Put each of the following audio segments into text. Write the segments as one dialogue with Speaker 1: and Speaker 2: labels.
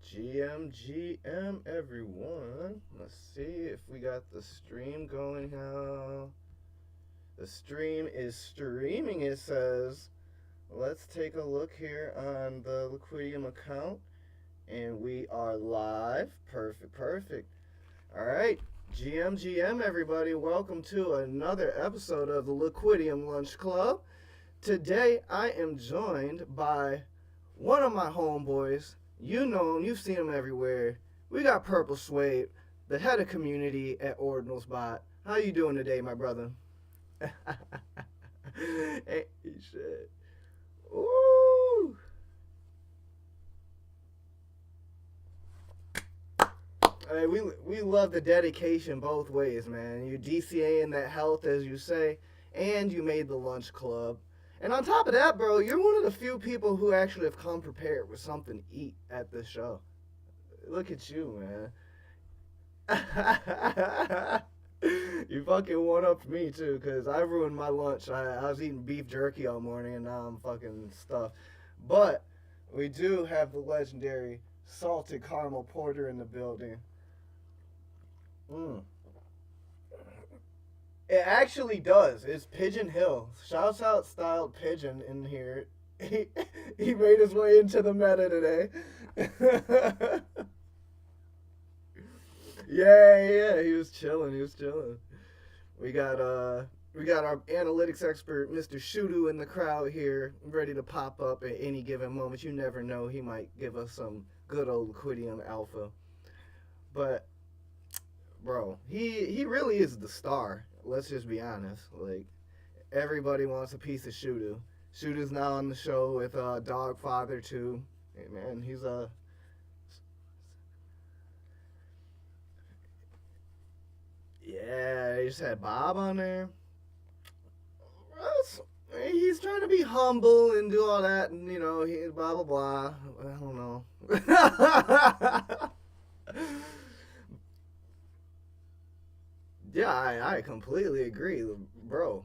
Speaker 1: GM everyone. Let's see if we got the stream going now. The stream is streaming, it says. Let's take a look here on the Liquidium account. And we are live. Perfect. Alright, GM everybody. Welcome to another episode of the Liquidium Lunch Club. Today I am joined by one of my homeboys. You know him, you've seen him everywhere. We got Purplesuede, the head of community at OrdinalsBot. How you doing today, my brother? Hey, shit. Ooh. Hey, we love the dedication both ways, man. You DCAing that health, as you say, and you made the lunch club. And on top of that, bro, you're one of the few people who actually have come prepared with something to eat at this show. Look at you, man. You fucking one-upped me, too, because I ruined my lunch. I was eating beef jerky all morning, and now I'm fucking stuffed. But we do have the legendary salted caramel porter in the building. It actually does. It's Pigeon Hill. Shouts out Styled Pigeon in here. He made his way into the meta today. Yeah, he was chilling. We got our analytics expert, Mr. Shudu, in the crowd here, ready to pop up at any given moment. You never know, he might give us some good old Liquidium alpha. But bro, he really is the star. Let's just be honest. Like, everybody wants a piece of Shudu. Shudu's now on the show with Dogfather too. Hey man, he's a yeah. He just had Bob on there. He's trying to be humble and do all that, and he blah blah blah. I don't know. Yeah, I completely agree, bro.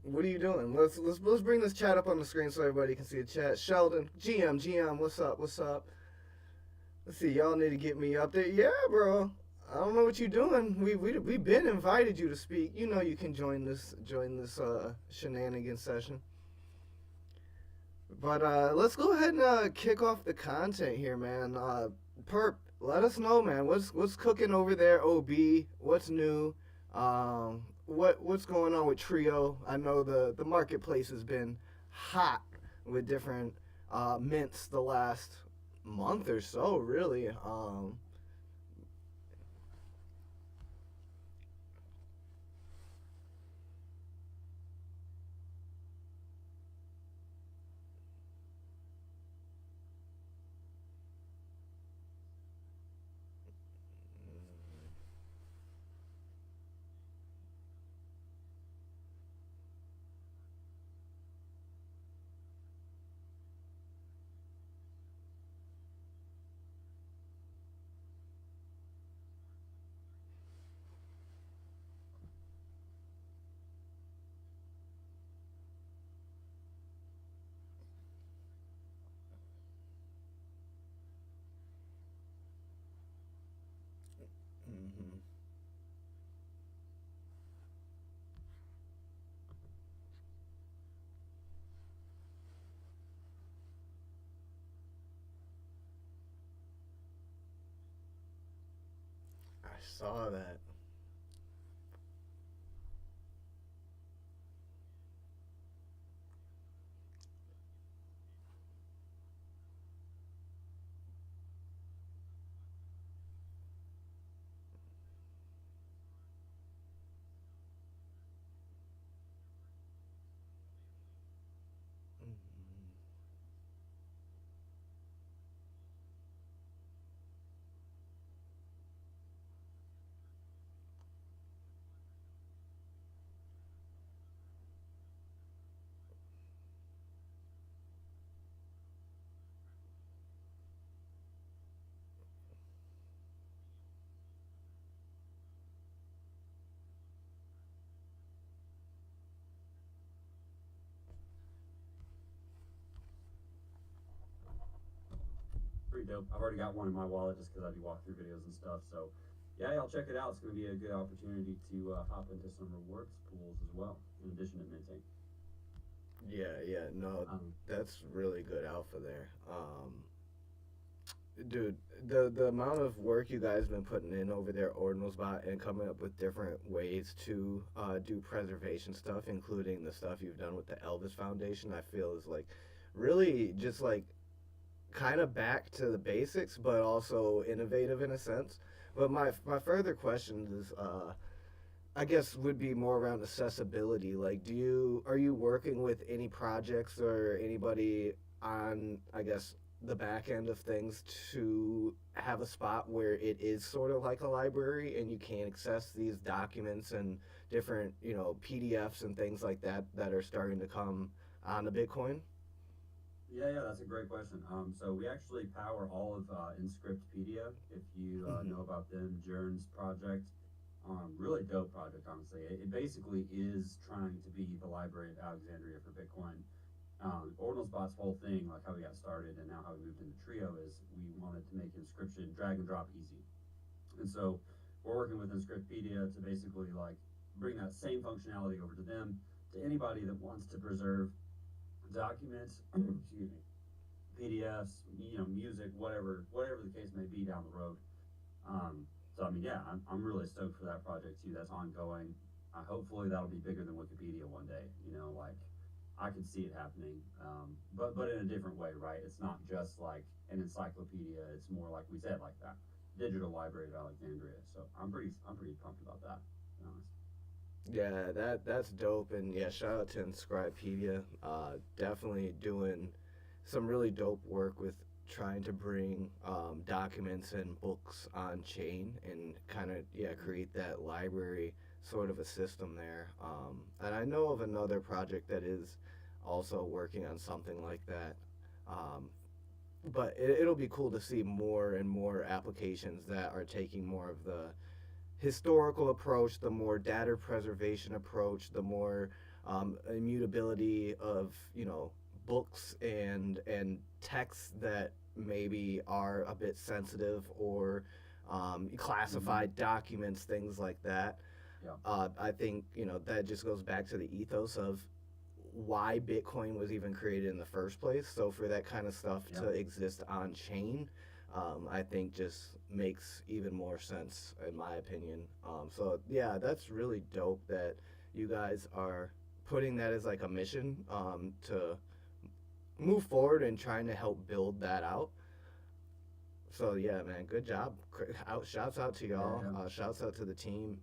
Speaker 1: What are you doing? Let's bring this chat up on the screen so everybody can see the chat. Sheldon, GM, what's up? Let's see, y'all need to get me up there. Yeah, bro. I don't know what you're doing. We've been invited you to speak. You know you can join this shenanigans session. But let's go ahead and kick off the content here, man. Perp, let us know, man. What's cooking over there? OB, what's new? What's going on with Trio? I know the marketplace has been hot with different mints the last month or so, really. Mm-hmm. I saw that.
Speaker 2: dope. I've already got one in my wallet just because I do walkthrough videos and stuff. So yeah, y'all check it out. It's going to be a good opportunity to hop into some rewards pools as well, in addition to minting.
Speaker 1: Yeah, no,
Speaker 2: Um,
Speaker 1: that's really good alpha there. Dude, the amount of work you guys been putting in over there, OrdinalsBot, and coming up with different ways to do preservation stuff, including the stuff you've done with the Elvis Foundation, I feel is like really just like kind of back to the basics, but also innovative in a sense. But my further question is, I guess, would be more around accessibility. Like, are you working with any projects or anybody on, I guess, the back end of things to have a spot where it is sort of like a library and you can access these documents and different, PDFs and things like that that are starting to come on the Bitcoin?
Speaker 2: yeah, that's a great question. So we actually power all of Inscriptpedia. If you
Speaker 1: Hmm.
Speaker 2: know about them, Jern's project, really dope project. Honestly, it basically is trying to be the Library of Alexandria for Bitcoin. OrdinalsBot's whole thing, like how we got started and now how we moved into Trio, is we wanted to make inscription drag and drop easy. And so we're working with Inscriptpedia to basically like bring that same functionality over to them, to anybody that wants to preserve documents, excuse me, PDFs, music, whatever the case may be down the road. So I mean, yeah, I'm really stoked for that project too. That's ongoing. Hopefully that'll be bigger than Wikipedia one day. Like I could see it happening, but in a different way, right? It's not just like an encyclopedia. It's more like we said, like that digital library of Alexandria. So I'm pretty pumped about that. To be honest.
Speaker 1: Yeah, that's dope, and yeah, shout out to Inscribepedia. Definitely doing some really dope work with trying to bring documents and books on chain and kind of create that library sort of a system there. And I know of another project that is also working on something like that. Um, but it'll be cool to see more and more applications that are taking more of the historical approach, the more data preservation approach, the more immutability of books and texts that maybe are a bit sensitive or
Speaker 2: Mm-hmm.
Speaker 1: classified documents, things like that.
Speaker 2: Yeah.
Speaker 1: I think that just goes back to the ethos of why Bitcoin was even created in the first place. So for that kind of stuff
Speaker 2: Yeah.
Speaker 1: to exist on chain, I think just makes even more sense in my opinion. So yeah, that's really dope that you guys are putting that as like a mission to move forward and trying to help build that out. So yeah, man, good job. Shouts out to
Speaker 2: Yeah.
Speaker 1: y'all.
Speaker 2: Yeah.
Speaker 1: Shouts out to the team.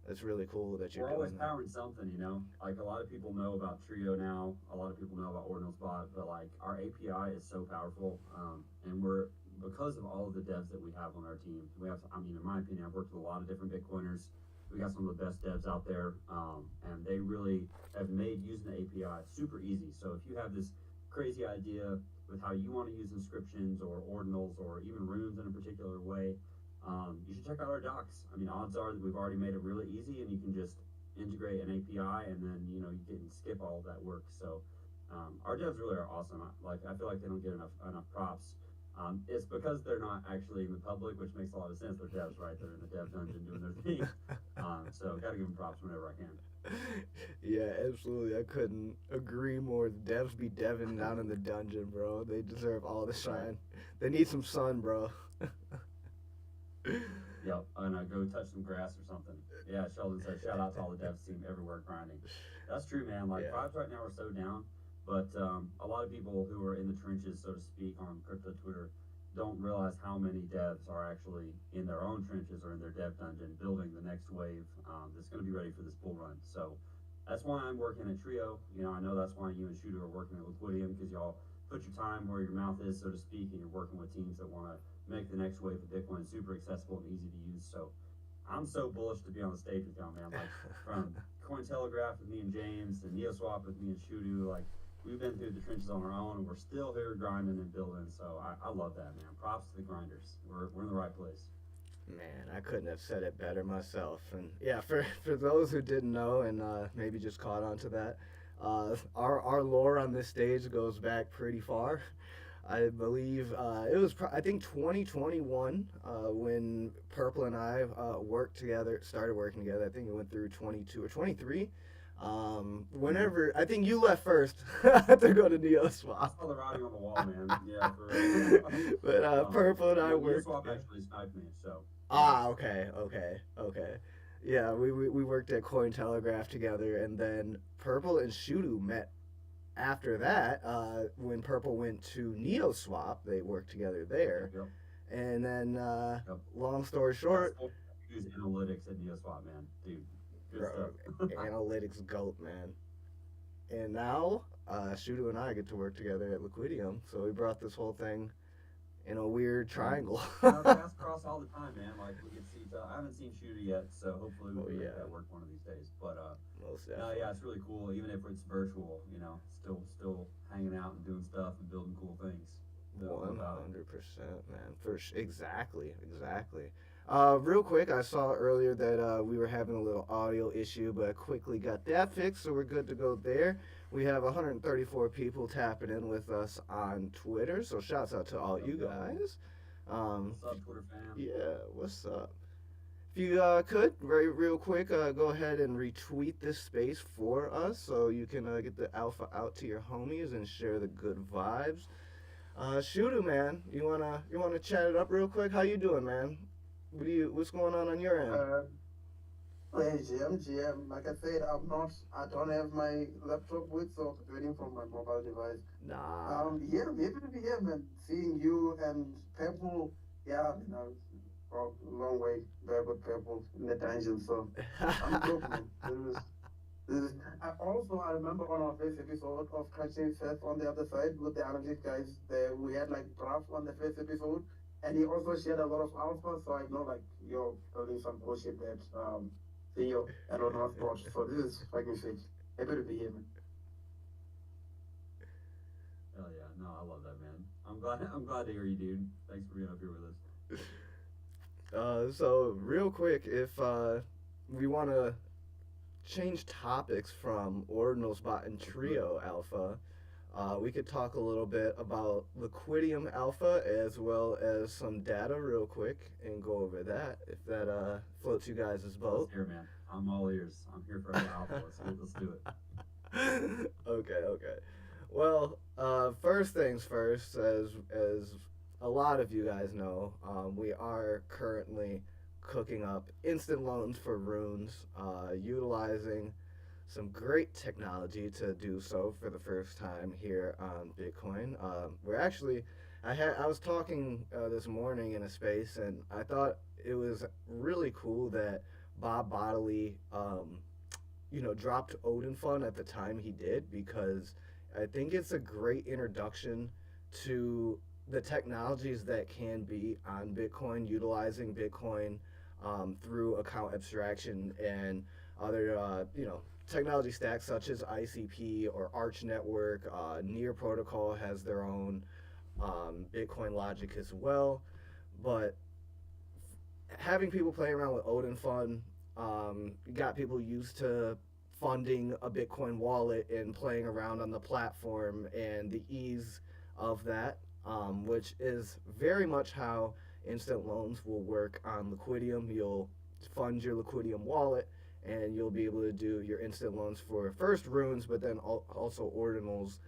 Speaker 1: It's really cool that you're
Speaker 2: We're always
Speaker 1: doing that.
Speaker 2: powering something. Like a lot of people know about Trio now, a lot of people know about OrdinalsBot, but like our API is so powerful, and we're because of all of the devs that we have on our team. We have, I mean, in my opinion, I've worked with a lot of different Bitcoiners. We got some of the best devs out there, and they really have made using the API super easy. So if you have this crazy idea with how you want to use inscriptions or ordinals or even runes in a particular way, you should check out our docs. I mean, odds are that we've already made it really easy, and you can just integrate an API, and then you can skip all of that work. So our devs really are awesome. I feel like they don't get enough props. It's because they're not actually in the public, which makes a lot of sense. They're devs, right? They're in the dev dungeon doing their thing. So gotta give them props whenever I can.
Speaker 1: Yeah, absolutely. I couldn't agree more. The devs be deving down in the dungeon, bro. They deserve all the
Speaker 2: Right.
Speaker 1: shine. They need some sun, bro.
Speaker 2: Yep. And go touch some grass or something. Yeah. Sheldon said, shout out to all the devs team everywhere grinding. That's true, man. Like
Speaker 1: Yeah.
Speaker 2: vibes right now are so down, but a lot of people who are in the trenches, so to speak, on crypto Twitter, don't realize how many devs are actually in their own trenches or in their dev dungeon building the next wave that's going to be ready for this bull run. So that's why I'm working at Trio. I know that's why you and Shooter are working at Liquidium, because y'all put your time where your mouth is, so to speak, and you're working with teams that want to make the next wave of Bitcoin super accessible and easy to use. So I'm so bullish to be on the stage with y'all, man. Like from Cointelegraph with me and James, and NeoSwap with me and Shudu. Like we've been through the trenches on our own, and we're still here grinding and building. So I love that, man. Props to the grinders. We're in the right place.
Speaker 1: Man, I couldn't have said it better myself. And yeah, for those who didn't know and maybe just caught on to that, our lore on this stage goes back pretty far. I believe it was I think 2021 when Purple and I worked together, started working together. I think it went through 22 or 23.
Speaker 2: Mm-hmm.
Speaker 1: Whenever I think you left first to go to
Speaker 2: I
Speaker 1: NeoSwap.
Speaker 2: saw the writing on the wall, man. Yeah, for real.
Speaker 1: But Purple and I worked.
Speaker 2: NeoSwap actually sniped me, so yeah.
Speaker 1: Ah, okay, okay, okay. Yeah, we worked at Cointelegraph together, and then Purple and Shudu met after that. When Purple went to NeoSwap, they worked together
Speaker 2: Yep,
Speaker 1: there,
Speaker 2: yep,
Speaker 1: and then
Speaker 2: yep.
Speaker 1: long story
Speaker 2: Yeah,
Speaker 1: short,
Speaker 2: still use analytics at NeoSwap, man. Dude, good
Speaker 1: bro,
Speaker 2: stuff.
Speaker 1: analytics goat man. And now Shudu and I get to work together at Liquidium, so we brought this whole thing in a weird
Speaker 2: And
Speaker 1: triangle.
Speaker 2: paths cross all the time, man. Like we get to see. I haven't seen Shooter yet, so hopefully we
Speaker 1: Oh
Speaker 2: can make
Speaker 1: yeah,
Speaker 2: that work one of these days. But
Speaker 1: most
Speaker 2: no, yeah,
Speaker 1: definitely.
Speaker 2: it's really cool. Even if it's virtual, still hanging out and doing stuff and building cool things. So what
Speaker 1: One
Speaker 2: about it?
Speaker 1: hundred percent, man. Exactly, exactly. Real quick, I saw earlier that we were having a little audio issue, but I quickly got that fixed, so we're good to go there. We have 134 people tapping in with us on Twitter, so shouts out to all
Speaker 2: Yo
Speaker 1: you
Speaker 2: yo,
Speaker 1: guys. Um,
Speaker 2: what's up, Twitter fam?
Speaker 1: yeah, what's up? If you could, very real quick, go ahead and retweet this space for us, so you can get the alpha out to your homies and share the good vibes. Shooter man, you wanna chat it up real quick? How you doing, man? What's going on your end?
Speaker 3: Uh, Hey GM. Like I said, I don't have my laptop with, so I'm waiting for my mobile device.
Speaker 1: Nah.
Speaker 3: Yeah, I'm happy to be here, man. Seeing you and Purple, yeah, well, a long way back with Purple in the dungeon, so I'm stoked, man. I remember on our first episode of Catching Seth on the other side with the analyst guys, we had like Braff on the first episode, and he also shared a lot of alpha, so I know like you're building some bullshit that Theo and OrdinalsBot. So this is fucking sick. Happy to be here, man.
Speaker 2: Hell yeah, no, I love that, man. I'm glad. I'm glad to hear you, dude. Thanks for being up here with us.
Speaker 1: So real quick, if we want to change topics from OrdinalsBot and
Speaker 2: Let's do it.
Speaker 1: Trio Alpha, we could talk a little bit about Liquidium Alpha as well as some data real quick and go over that if that floats you guys'
Speaker 2: Let's
Speaker 1: boat.
Speaker 2: hear, man. I'm all ears. I'm here for the alpha. Let's do it.
Speaker 1: Okay, okay. Well, first things first, as a lot of you guys know, we are currently cooking up instant loans for runes, utilizing some great technology to do so for the first time here on Bitcoin. We're actually, I was talking this morning in a space, and I thought it was really cool that Bob Bodley dropped Odin Fun at the time he did because I think it's a great introduction to the technologies that can be on Bitcoin, utilizing Bitcoin through account abstraction and other, technology stacks such as ICP or Arch Network. Near Protocol has their own Bitcoin logic as well. But having people playing around with Odin Fun got people used to funding a Bitcoin wallet and playing around on the platform and the ease of that, which is very much how instant loans will work on Liquidium. You'll fund your Liquidium wallet and you'll be able to do your instant loans for first runes, but then also ordinals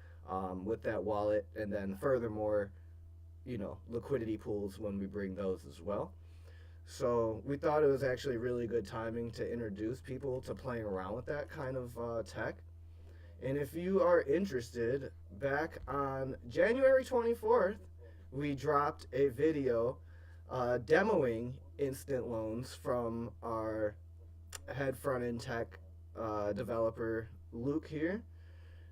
Speaker 1: with that wallet, and then furthermore, liquidity pools when we bring those as well. So we thought it was actually really good timing to introduce people to playing around with that kind of tech. And if you are interested, back on January 24th, we dropped a video demoing instant loans from our head front end tech developer, Luke, here.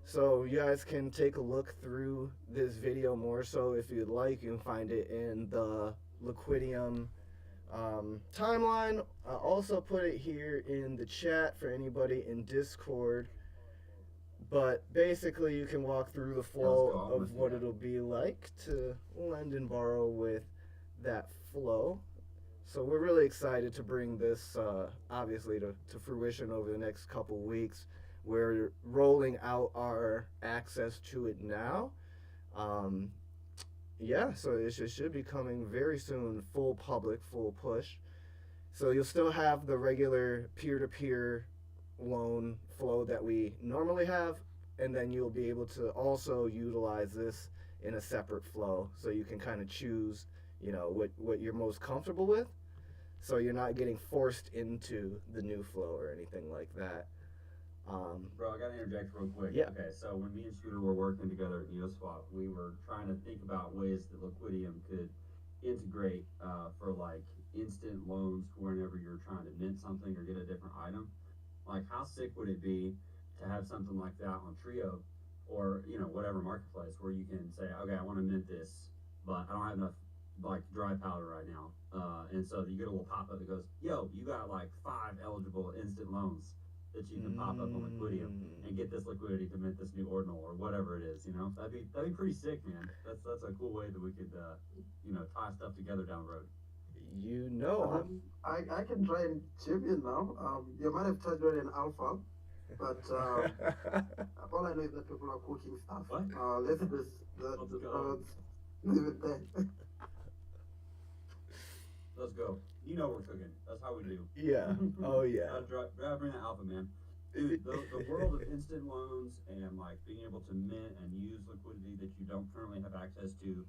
Speaker 1: So you guys can take a look through this video more so if you'd like. You can find it in the Liquidium timeline. I also put it here in the chat for anybody in Discord. But basically, you can walk through the
Speaker 2: Yeah, let's go.
Speaker 1: flow
Speaker 2: I'm
Speaker 1: of
Speaker 2: with you,
Speaker 1: what
Speaker 2: man.
Speaker 1: it'll be like to lend and borrow with that flow. So we're really excited to bring this, obviously, to fruition over the next couple weeks. We're rolling out our access to it now. Um, yeah, so it should be coming very soon, full public, full push. So you'll still have the regular peer-to-peer loan flow that we normally have, and then you'll be able to also utilize this in a separate flow, so you can kind of choose, what you're most comfortable with. So you're not getting forced into the new flow or anything like that.
Speaker 2: Bro, I gotta interject real quick.
Speaker 1: Yeah.
Speaker 2: Okay, so when me and Shooter were working together at NeoSwap, we were trying to think about ways that Liquidium could integrate for like instant loans whenever you're trying to mint something or get a different item. Like, how sick would it be to have something like that on Trio or whatever marketplace where you can say, okay, I want to mint this, but I don't have enough like dry powder right now, and so you get a little pop up that goes, yo, you got like 5 eligible instant loans that you can pop up on Liquidium and get this liquidity to mint this new ordinal or whatever it is. That'd be pretty sick, man. That's a cool way that we could tie stuff together down the road.
Speaker 3: I can try and chip in now. You might have touched on an alpha, but all I know is that people are cooking stuff.
Speaker 2: What?
Speaker 3: Let's just leave it there.
Speaker 2: Let's go. We're cooking. That's how we do.
Speaker 1: Yeah. Oh yeah.
Speaker 2: Gotta bring the alpha, man. Dude, the world of instant loans and like being able to mint and use liquidity that you don't currently have access to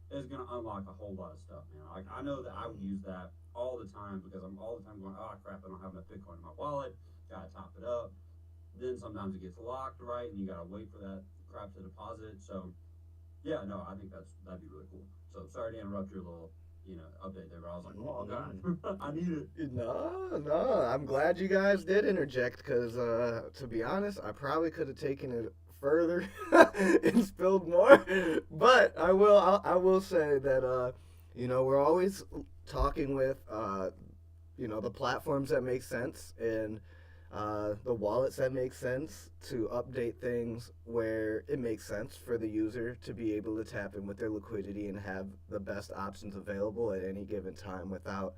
Speaker 2: is gonna unlock a whole lot of stuff, man. Like, I know that I would use that all the time because I'm all the time going, oh crap, I don't have enough Bitcoin in my wallet. Gotta top it up. Then sometimes it gets locked, right, and you gotta wait for that crap to deposit. So, yeah, no, I think that'd be really cool. So sorry to interrupt your little update there, but I was like, oh god, I need it.
Speaker 1: No, I'm glad you guys did interject because, to be honest, I probably could have taken it further and spilled more. But I will say that, we're always talking with, the platforms that make sense and the wallets that make sense to update things where it makes sense for the user to be able to tap in with their liquidity and have the best options available at any given time without,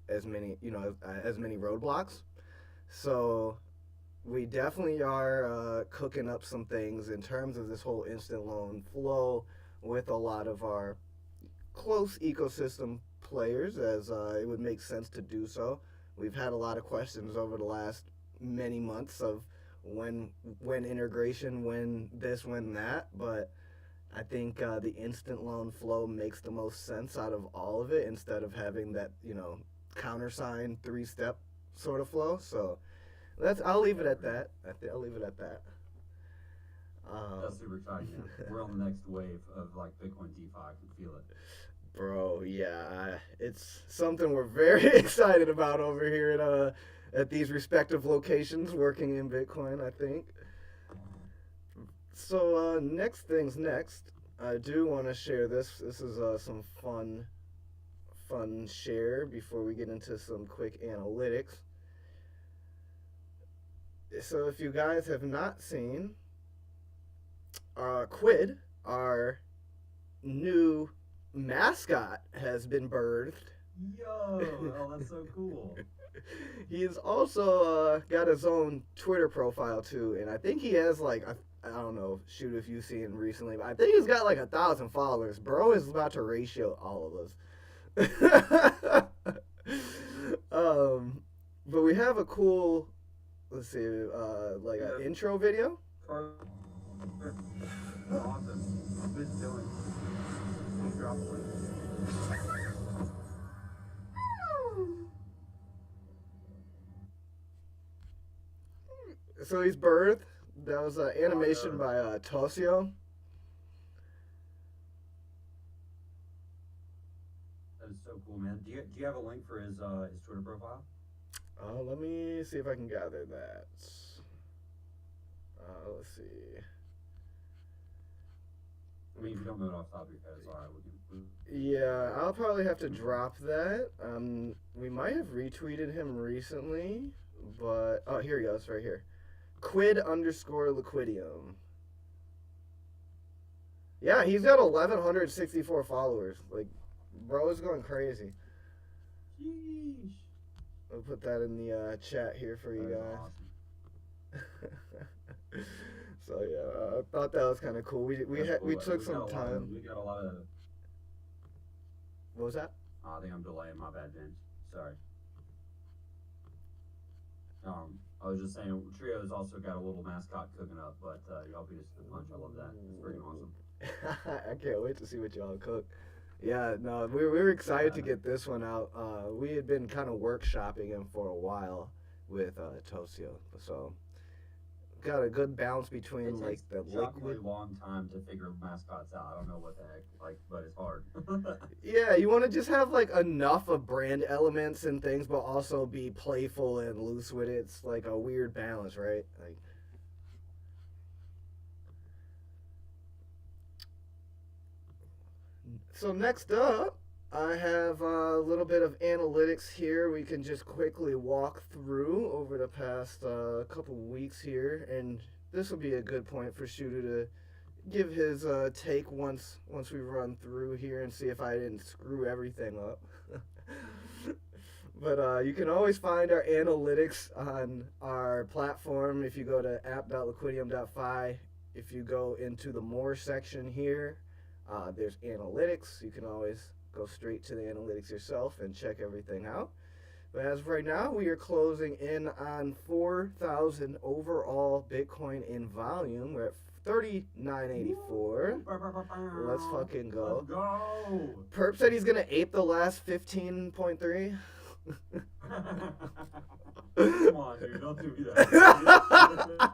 Speaker 1: as many roadblocks. So we definitely are cooking up some things in terms of this whole instant loan flow with a lot of our close ecosystem players, as it would make sense to do so. We've had a lot of questions over the last many months of when integration, when this, when that, but I think the instant loan flow makes the most sense out of all of it instead of having that, countersign 3-step sort of flow. So I'll leave it at that. I'll leave it at that.
Speaker 2: That's super exciting, man. We're on the next wave of like Bitcoin DeFi. I can feel it.
Speaker 1: Bro, yeah, it's something we're very excited about over here at these respective locations working in Bitcoin, I think. So next things next, I do want to share this. This is some fun share before we get into some quick analytics. So if you guys have not seen, Quid, our new mascot, has been birthed.
Speaker 2: Yo, oh, that's so cool.
Speaker 1: He's also got his own Twitter profile too, and I think he has like I don't know, shoot if you've seen him recently, but I think he's got like 1,000 followers. Bro is about to ratio all of us. But we have a cool, let's see, like an intro video.
Speaker 2: Awesome. Good doing. Drop one.
Speaker 1: So he's birthed. That was an animation by Tosio.
Speaker 2: That is so cool, man. Do you have a link for his Twitter profile?
Speaker 1: Let me see if I can gather that. Let's see.
Speaker 2: I mean, if you don't know it off the top of your head, it's alright.
Speaker 1: Yeah, I'll probably have to drop that. We might have retweeted him recently, but here he goes, right here. Quid_Liquidium. Yeah, he's got 1,164 followers. Like, bro is going crazy.
Speaker 2: Sheesh.
Speaker 1: I'll put that in the chat here for you guys.
Speaker 2: Awesome.
Speaker 1: So yeah, I thought that was kind of cool. We
Speaker 2: That's
Speaker 1: we
Speaker 2: cool.
Speaker 1: took some time.
Speaker 2: We got a lot of.
Speaker 1: What was that?
Speaker 2: I think I'm delaying. My bad, James. Sorry. I was just saying, Trio's also got a little mascot cooking up, but y'all beat us to the punch. I love that. It's freaking awesome.
Speaker 1: I can't wait to see what y'all cook. Yeah, no, we were excited to get this one out. We had been kind of workshopping him for a while with Tosio, so got a good balance between
Speaker 2: It
Speaker 1: like
Speaker 2: takes
Speaker 1: the
Speaker 2: a shockingly
Speaker 1: liquid.
Speaker 2: long time to figure mascots out. I don't know what the heck, like, but it's hard.
Speaker 1: Yeah, you want to just have like enough of brand elements and things, but also be playful and loose with it. It's like a weird balance, right? Like, so next up, I have a little bit of analytics here. We can just quickly walk through over the past couple weeks here, and this will be a good point for Shooter to give his take once we run through here and see if I didn't screw everything up. But you can always find our analytics on our platform if you go to app.liquidium.fi. If you go into the more section here, there's analytics. You can always go straight to the analytics yourself and check everything out. But as of right now, we are closing in on 4,000 overall Bitcoin in volume. We're at 3984. Let's fucking go.
Speaker 2: Let's go.
Speaker 1: Perp said he's gonna ape the last 15.3.
Speaker 2: Come on, dude, don't do me that.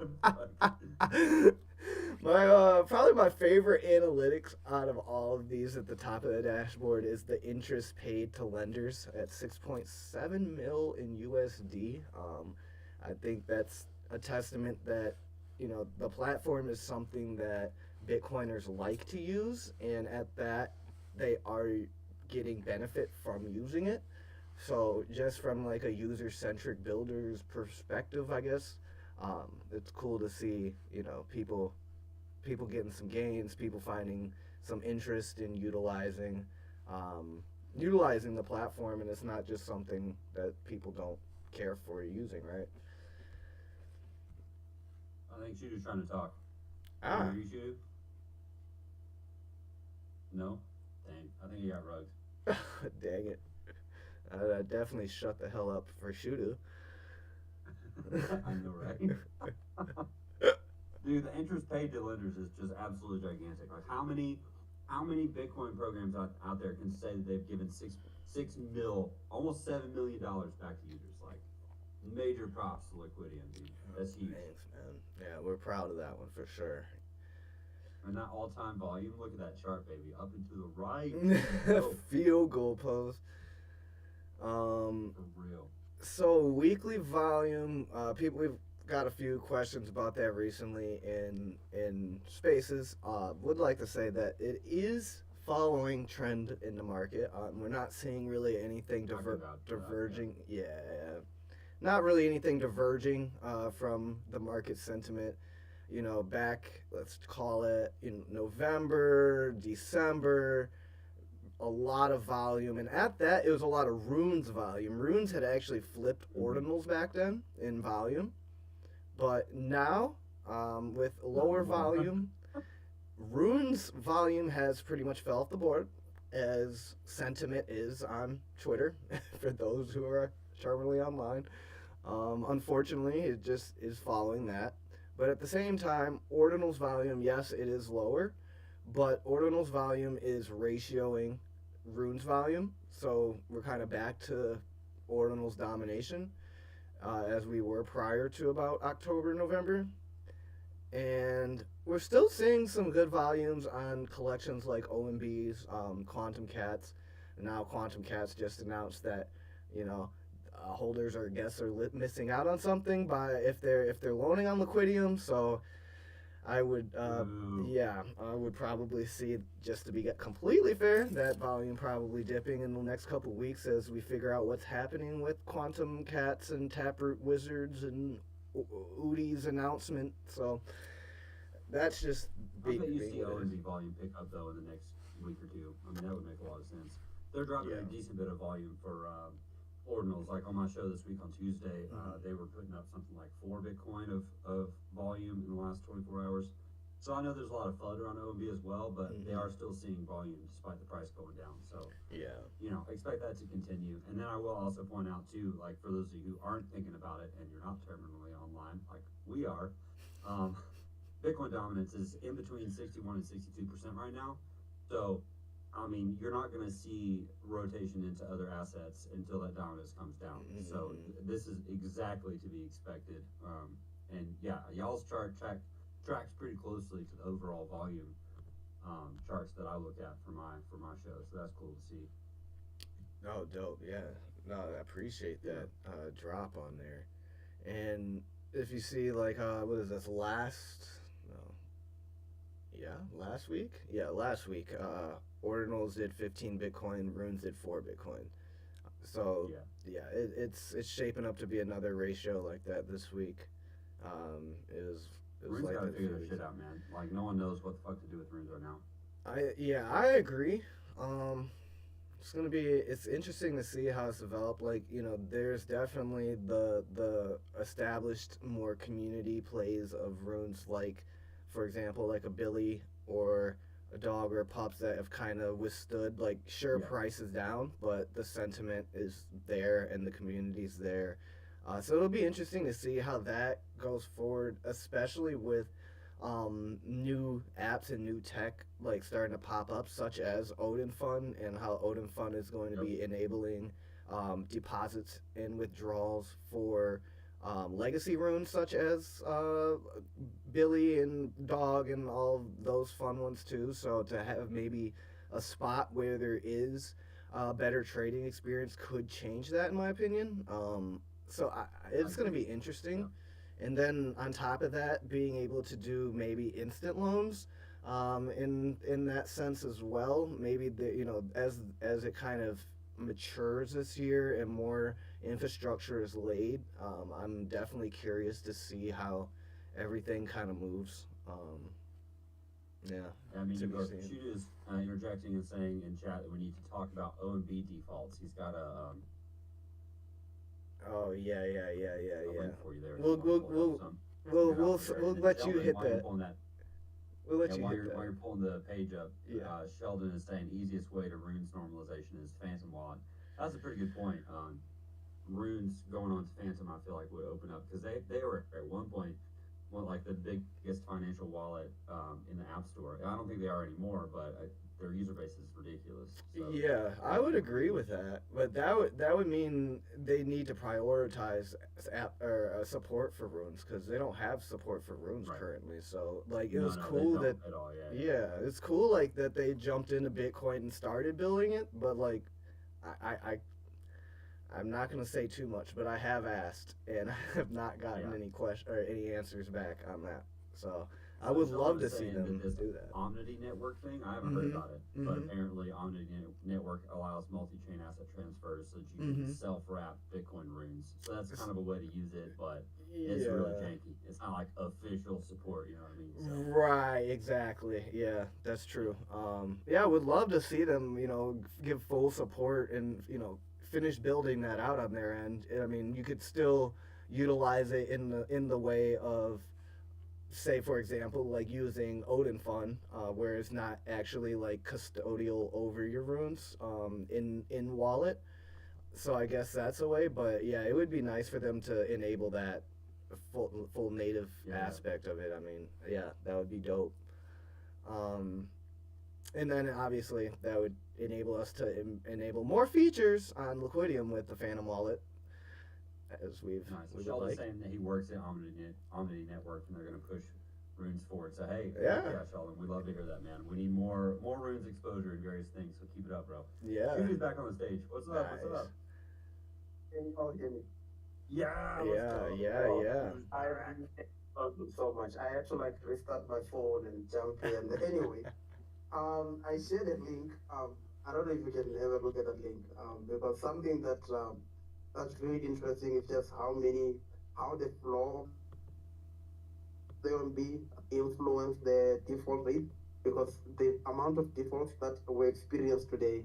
Speaker 1: My probably my favorite analytics out of all of these at the top of the dashboard is the interest paid to lenders at 6.7 mil in USD. I think that's a testament that the platform is something that Bitcoiners like to use, and at that they are getting benefit from using it. So just from like a user-centric builder's perspective, I guess, it's cool to see people getting some gains, people finding some interest in utilizing the platform, and it's not just something that people don't care for using, right?
Speaker 2: I think Shooter's trying to talk.
Speaker 1: Ah.
Speaker 2: Are you Shooter? No? Dang, I think he got rugged.
Speaker 1: Dang it. I definitely shut the hell up for Shooter.
Speaker 2: I know, right? Dude, the interest paid to lenders is just absolutely gigantic. Like, how many Bitcoin programs out there can say that they've given six mil, almost $7 million back to users? Like, major props to Liquidium, dude. That's huge.
Speaker 1: Thanks, man. Yeah, we're proud of that one for sure.
Speaker 2: And that all-time volume, look at that chart, baby, up and to the right.
Speaker 1: Field goal post.
Speaker 2: For real.
Speaker 1: So weekly volume, we've got a few questions about that recently in spaces. Would like to say that it is following trend in the market. We're not seeing really anything diverging. Yeah, not really anything diverging from the market sentiment. Back, let's call it in November, December, a lot of volume, and at that, it was a lot of Runes volume. Runes had actually flipped Ordinals back then in volume, but now, with lower volume, Runes volume has pretty much fell off the board, as sentiment is on Twitter, for those who are terminally online. Unfortunately, it just is following that. But at the same time, Ordinals volume, yes, it is lower, but Ordinals volume is ratioing Runes volume, so we're kind of back to Ordinals domination, as we were prior to about October, November. And we're still seeing some good volumes on collections like OMB's, Quantum Cats. And now Quantum Cats just announced that, holders or guests are missing out on something if they're loaning on Liquidium. So I would I would probably see, just to be completely fair, that volume probably dipping in the next couple weeks as we figure out what's happening with Quantum Cats and Taproot Wizards and Udi's announcement. So that's just
Speaker 2: I bet you see OMB volume pick up though in the next week or two. I mean, that would make a lot of sense. They're dropping a decent bit of volume for Ordinals. Like on my show this week on Tuesday, they were putting up something like 4 Bitcoin of volume in the last 24 hours. So I know there's a lot of FUD around OMB as well, but they are still seeing volume despite the price going down. So
Speaker 1: Yeah.
Speaker 2: expect that to continue. And then I will also point out too, like for those of you who aren't thinking about it and you're not terminally online, like we are, um, Bitcoin dominance is in between 61 and 62% right now. So, I mean, you're not going to see rotation into other assets until that dominance comes down. So, this is exactly to be expected. And yeah, y'all's chart tracks pretty closely to the overall volume charts that I look at for my show. So that's cool to see.
Speaker 1: Oh, dope. Yeah. No, I appreciate that drop on there. And if you see, like, what is this? No, yeah, last week? Yeah, last week. Ordinals did 15 Bitcoin, Runes did 4 Bitcoin. So, yeah, it's shaping up to be another ratio like that this week. It was
Speaker 2: Rune's
Speaker 1: like
Speaker 2: got to
Speaker 1: that
Speaker 2: figure their shit out, man. Like, no one knows what the fuck to do with runes right now.
Speaker 1: I agree. It's interesting to see how it's developed. Like, there's definitely the established more community plays of runes, like, for example, like a Billy or a dog or pups that have kind of withstood, like, sure, price is down, but the sentiment is there and the community's there. So it'll be interesting to see how that goes forward, especially with new apps and new tech like starting to pop up, such as Odin Fund, and how Odin Fund is going to be enabling deposits and withdrawals for legacy runes, such as Billy and Dog and all those fun ones too. So to have maybe a spot where there is a better trading experience could change that, in my opinion. It's going to be interesting.
Speaker 2: Yeah.
Speaker 1: And then on top of that, being able to do maybe instant loans, in that sense as well. Maybe as it kind of matures this year and more infrastructure is laid, I'm definitely curious to see how everything kind of moves. Yeah.
Speaker 2: I mean,
Speaker 1: to be seen.
Speaker 2: Shoot is interjecting and saying in chat that we need to talk about OMB defaults. He's got a
Speaker 1: Oh yeah.
Speaker 2: link for you there.
Speaker 1: We'll let you hit that. We'll let you
Speaker 2: while
Speaker 1: hit
Speaker 2: you're
Speaker 1: that.
Speaker 2: while you're pulling the page up,
Speaker 1: Yeah.
Speaker 2: Sheldon is saying easiest way to runes normalization is Phantom wallet. That's a pretty good point. Runes going on to Phantom, I feel like would open up because they were at one point like the biggest financial wallet in the App Store. I don't think they are anymore, but their user base is ridiculous. So,
Speaker 1: Yeah, I would agree with that, but that would mean they need to prioritize app or support for runes, because they don't have support for runes currently. So like it was cool that
Speaker 2: at all,
Speaker 1: it's cool like that they jumped into Bitcoin and started building it, but like I'm not gonna say too much, but I have asked and I have not gotten any question or any answers back on that. So I would love to see them do that.
Speaker 2: Omnity network thing, I haven't heard about it, but apparently Omnity network allows multi-chain asset transfers so that you can self-wrap Bitcoin runes. So that's kind of a way to use it, but it's really janky. It's not like official support, you know what I mean? So.
Speaker 1: Right, exactly. Yeah, that's true. I would love to see them, give full support and, finish building that out on their end. I mean, you could still utilize it in the way of, say, for example, like using Odin Fund, where it's not actually like custodial over your runes in wallet. So I guess that's a way, but yeah, it would be nice for them to enable that full native aspect of it. I mean, yeah, that would be dope. And then obviously that would enable us to enable more features on Liquidium with the Phantom Wallet, as we've.
Speaker 2: Nice. So Sheldon's saying that he works at Omnity Network, and they're going to push runes forward. So hey, yeah, Sheldon, we'd love to hear that, man. We need more runes exposure in various things. So keep it up, bro.
Speaker 1: Yeah.
Speaker 2: Who's back on the stage? What's up?
Speaker 1: Nice.
Speaker 2: What's up?
Speaker 3: Can you all hear me? I love it so much. I had to like restart my phone and jump in. Anyway, I shared a link. I don't know if you can ever look at that link. Because something that's really interesting is just how the flow they will be influence the default rate, because the amount of defaults that we experience today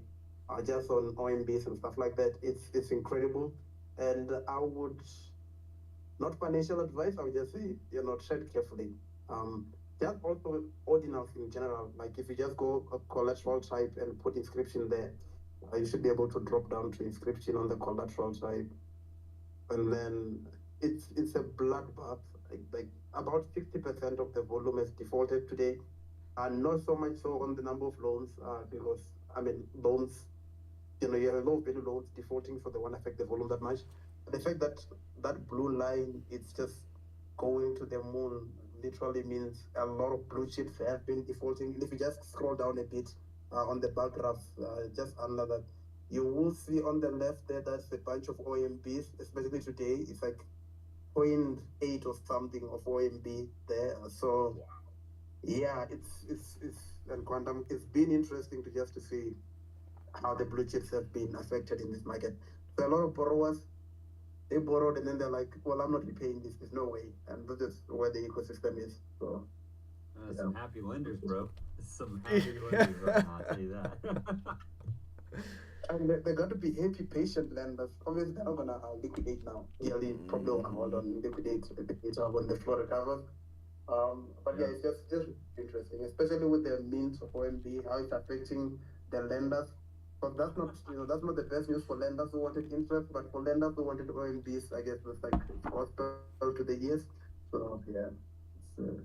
Speaker 3: just on OMBs and stuff like that. It's incredible, and I would not financial advice. I would just say tread carefully. Just also ordinals in general. Like if you just go a collateral type and put inscription there, you should be able to drop down to inscription on the collateral type, and then it's a bloodbath. Like about 60% of the volume is defaulted today, and not so much so on the number of loans, because I mean loans, you have low value loans defaulting, so they won't affect the volume that much. The fact that that blue line it's just going to the moon literally means a lot of blue chips have been defaulting. If you just scroll down a bit on the bar graph, just under that, you will see on the left there that's a bunch of OMBs, especially today. It's like 0.8 or something of OMB there. So yeah, it's and quantum. It's been interesting to see how the blue chips have been affected in this market. So a lot of borrowers, they borrowed and then they're like, well, I'm not repaying this. There's no way. And this is where the ecosystem is. So
Speaker 2: some happy lenders, bro. Some happy lenders right now, I'll tell you that.
Speaker 3: and they're going to be happy, patient lenders. Obviously, they're not going to liquidate now. DLE probably want to hold on, liquidate a bit later when the floor recovers. But yeah, it's just interesting, especially with the means of OMB, how it's affecting the lenders. But that's not the best news for lenders who wanted interest, but for lenders who wanted OMBs, I guess it's like it's gospel to the years. So yeah,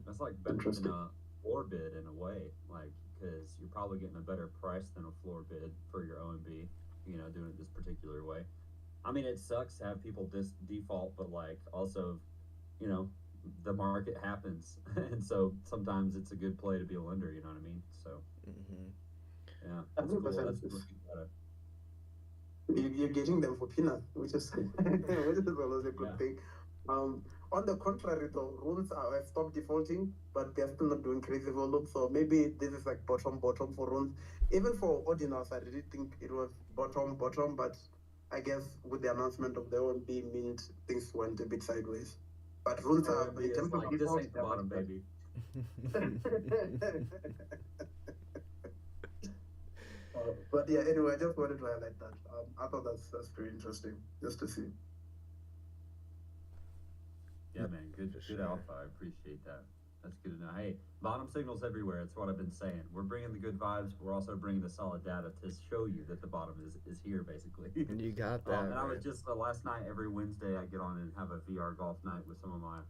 Speaker 2: that's like better than a floor bid in a way, like because you're probably getting a better price than a floor bid for your OMB, doing it this particular way. I mean, it sucks to have people default, but like also, the market happens, and so sometimes it's a good play to be a lender. You know what I mean? So. Yeah, that's cool.
Speaker 3: You're getting them for peanuts, which is always a good thing. On the contrary, though, rules have stopped defaulting, but they're still not doing crazy volume. So maybe this is like bottom for rules. Even for Ordinals, I really think it was bottom, but I guess with the announcement of the OMB meant things went a bit sideways. But rules are in terms of
Speaker 2: this ain't the bottom, baby.
Speaker 3: But yeah, anyway, I just wanted to highlight that. I thought that's pretty interesting just to see.
Speaker 2: Yeah, man, good alpha. I appreciate that. That's good to know. Hey, bottom signals everywhere. That's what I've been saying. We're bringing the good vibes. We're also bringing the solid data to show you that the bottom is here, basically.
Speaker 1: You got that.
Speaker 2: And I was just last night, every Wednesday, I get on and have a VR golf night with some of my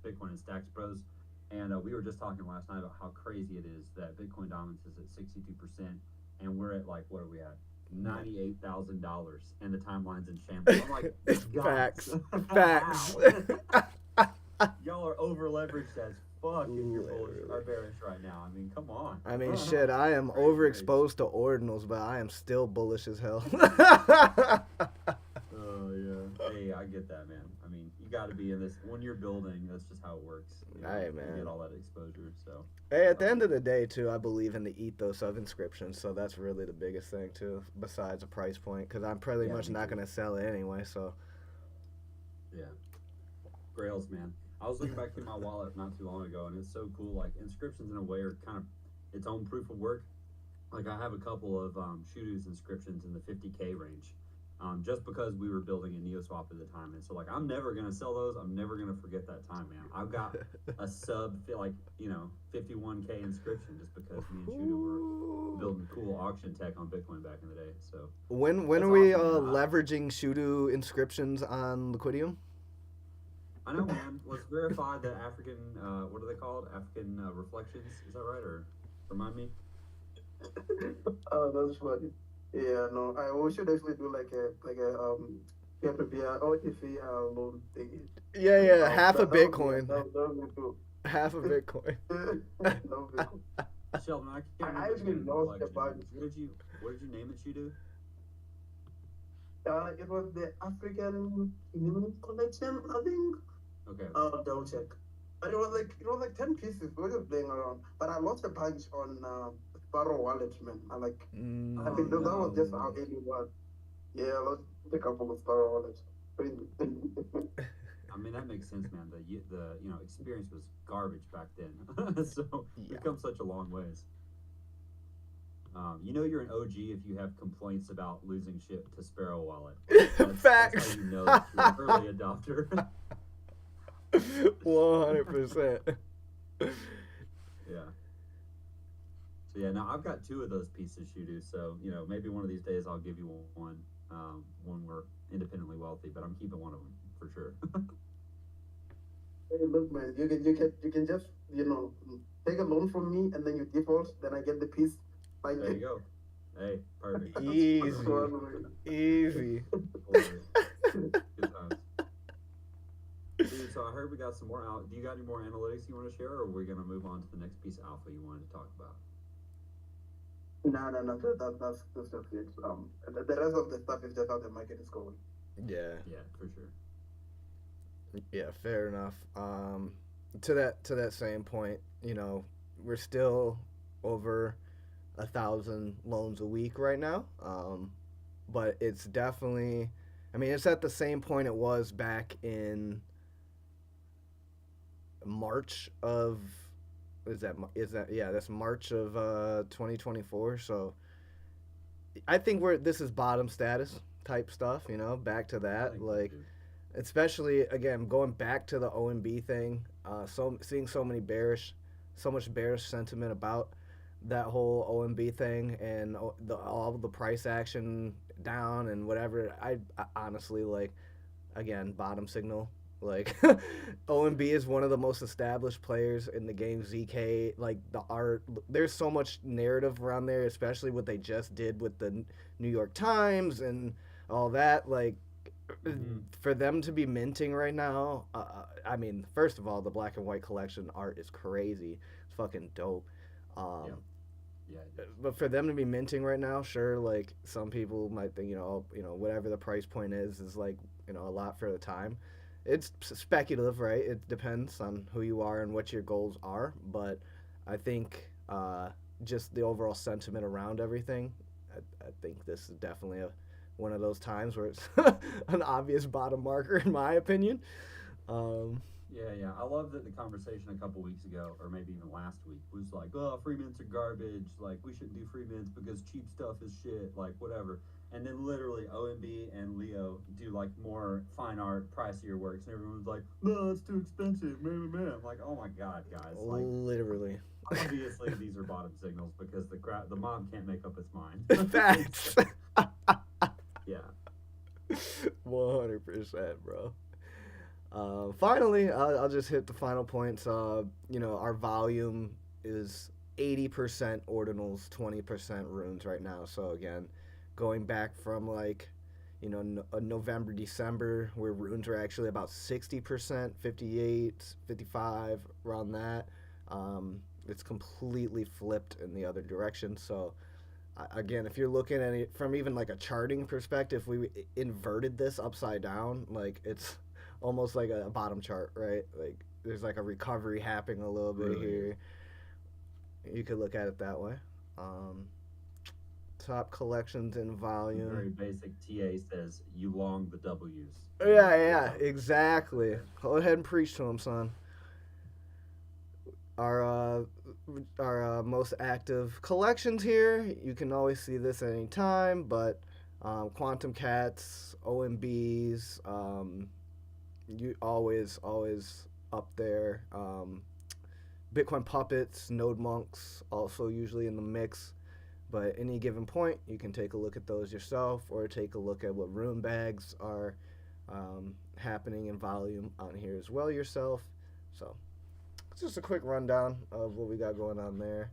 Speaker 2: Bitcoin and Stacks bros. And we were just talking last night about how crazy it is that Bitcoin dominance is at 62%. And we're at like, what are we at? $98,000, and the timeline's in shambles. I'm like,
Speaker 1: facts.
Speaker 2: Y'all are over leveraged as fuck if you're bullish or bearish right now. I mean, come on.
Speaker 1: I mean, shit. I am overexposed to ordinals, but I am still bullish as hell.
Speaker 2: Oh yeah. Hey, I get that, man. I mean, you got to be in this when you're building. That's just how it works.
Speaker 1: Hey, man.
Speaker 2: You get all that exposure. So.
Speaker 1: Hey, at the end of the day, too, I believe in the ethos of inscriptions, so that's really the biggest thing, too, besides a price point, because I'm pretty much not going to sell it anyway, so.
Speaker 2: Yeah. Grails, man. I was looking back through my wallet not too long ago, and it's so cool. Like, inscriptions, in a way, are kind of its own proof of work. Like, I have a couple of Shudu's inscriptions in the 50K range. Just because we were building a NeoSwap at the time. And so, like, I'm never going to sell those. I'm never going to forget that time, man. I've got a 51K inscription just because me and Shudu were building cool auction tech on Bitcoin back in the day. So
Speaker 1: when are we leveraging Shudu inscriptions on Liquidium?
Speaker 2: I know, man. Let's verify the African, what are they called? African reflections. Is that right? Or remind me?
Speaker 3: Oh, that's funny. Yeah, no, we should actually do like a peer-to-peer OTC loan thing.
Speaker 1: Yeah, half a Bitcoin.
Speaker 3: That would be cool.
Speaker 1: Half a Bitcoin.
Speaker 3: That would be cool.
Speaker 2: Sheldon, I can't
Speaker 3: I actually lost the bug.
Speaker 2: What did you name it, Shudu?
Speaker 3: It was the African Union collection, I think.
Speaker 2: Okay.
Speaker 3: I'll double check. But it was like 10 pieces. We were just playing around. But I lost a bunch on Sparrow Wallet, man. I mean, that was just how early it was. Yeah, I lost a couple of Sparrow Wallets.
Speaker 2: I mean, that makes sense, man. The experience was garbage back then, so we've come such a long ways. You know you're an OG if you have complaints about losing shit to Sparrow Wallet. That's
Speaker 1: Facts.
Speaker 2: how you know that you're an early adopter.
Speaker 1: 100%.
Speaker 2: Yeah. So yeah, now I've got 2 of those pieces, Shudu. So maybe one of these days I'll give you one when we're independently wealthy. But I'm keeping one of them for sure.
Speaker 3: Hey, look, man, you can just take a loan from me and then you default, then I get the piece. Like
Speaker 2: There you go. Hey, perfect.
Speaker 1: Easy. Easy.
Speaker 2: Good times. Dude, so I heard we got some more out. Do you got any more analytics you want to share, or are we gonna move on to the next piece of alpha you wanted to talk about?
Speaker 3: No, that's just it. The rest of the stuff is just how the market is going.
Speaker 1: Yeah.
Speaker 2: Yeah, for sure.
Speaker 1: Yeah, fair enough. To that same point, we're still over 1,000 loans a week right now. But it's definitely, it's at the same point it was back in March of, that's March of 2024. So I think this is bottom status type stuff, back to that, like. Especially again going back to the OMB thing, seeing so much bearish sentiment about that whole OMB thing and all the price action down and whatever. I honestly again bottom signal. OMB is one of the most established players in the game. ZK, there's so much narrative around there, especially what they just did with the New York Times and all that. For them to be minting right now, first of all, the black and white collection art is crazy. It's fucking dope.
Speaker 2: Yeah.
Speaker 1: But for them to be minting right now, sure, some people might think, whatever the price point is a lot for the time. It's speculative, right? It depends on who you are and what your goals are. But I think just the overall sentiment around everything, I think this is definitely one of those times where it's an obvious bottom marker, in my opinion.
Speaker 2: Yeah. I love that the conversation a couple weeks ago, or maybe even last week, was like, oh, free mints are garbage. We shouldn't do free mints because cheap stuff is shit. Whatever. And then literally OMB and Leo do more fine art, pricier works, and everyone's like, no, it's too expensive. Man. I'm like, oh my god, guys.
Speaker 1: Literally.
Speaker 2: Obviously, these are bottom signals because the mob can't make up its mind.
Speaker 1: Facts.
Speaker 2: Yeah.
Speaker 1: 100%, bro. Finally, I'll just hit the final points. Our volume is 80% ordinals, 20% runes right now. So again, going back from November, December, where runes were actually about 60%, 58, 55, around that. It's completely flipped in the other direction. So again, if you're looking at it from even a charting perspective, we inverted this upside down. It's almost like a bottom chart, right? There's a recovery happening a little bit here. You could look at it that way. Top collections in volume.
Speaker 2: Very basic. TA says you long the W's.
Speaker 1: Yeah, exactly. Go ahead and preach to him, son. Our most active collections here. You can always see this at any time, but Quantum Cats, OMBs, you always up there. Bitcoin Puppets, Node Monks, also usually in the mix. But at any given point, you can take a look at those yourself or take a look at what rune bags are happening in volume on here as well yourself. So just a quick rundown of what we got going on there.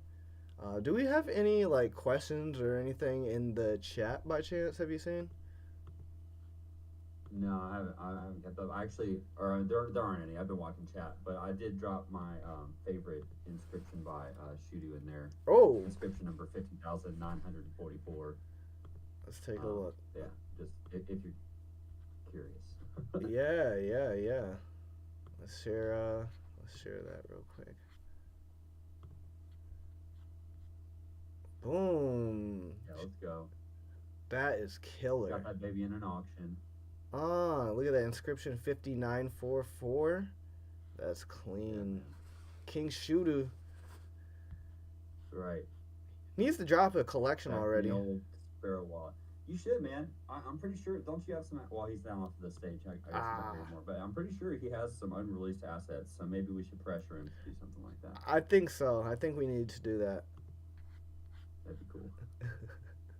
Speaker 1: Do we have any questions or anything in the chat by chance? Have you seen?
Speaker 2: No, I haven't kept up. Actually, or there aren't any. I've been watching chat, but I did drop my favorite inscription by Shudu in there.
Speaker 1: Oh,
Speaker 2: inscription number 50,944.
Speaker 1: Let's take a look.
Speaker 2: Yeah, just if you're curious.
Speaker 1: Yeah. Let's share that real quick. Boom.
Speaker 2: Yeah, let's go.
Speaker 1: That is killer.
Speaker 2: Got that baby in an auction.
Speaker 1: Look at that inscription 5944. That's clean.
Speaker 2: Yeah,
Speaker 1: King Shudu.
Speaker 2: Right.
Speaker 1: Needs to drop a collection
Speaker 2: Back in
Speaker 1: already.
Speaker 2: the old Sparrow wallet. You should, man. I'm pretty sure. Don't you have some? Well, he's down off the stage. I guess not anymore. But I'm pretty sure he has some unreleased assets. So maybe we should pressure him to do something like that.
Speaker 1: I think so. I think we need to do that.
Speaker 2: That'd be cool.